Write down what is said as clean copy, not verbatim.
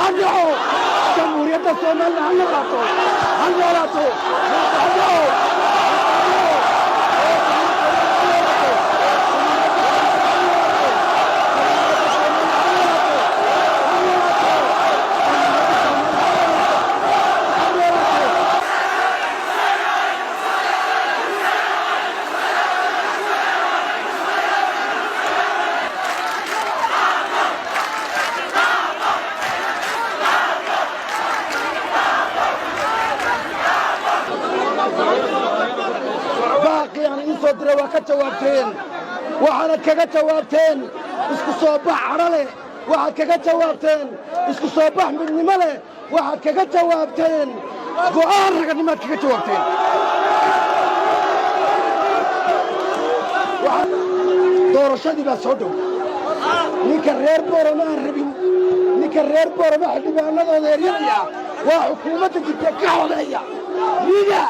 هنعو جمهورية الصومال هنعو جوابتين waxaad kaga jawaabteen isku soo bax carale waxaad kaga jawaabteen isku soo bax midnimo leh waxaad kaga jawaabteen go'aan raganimaad kaga jawaabteen doorashadii baa soo dhow ninka reer boorama aan rabin ninka reer boorama xildhibaanadooda eryaya waa xukuumadda jirta ka xodeeya rida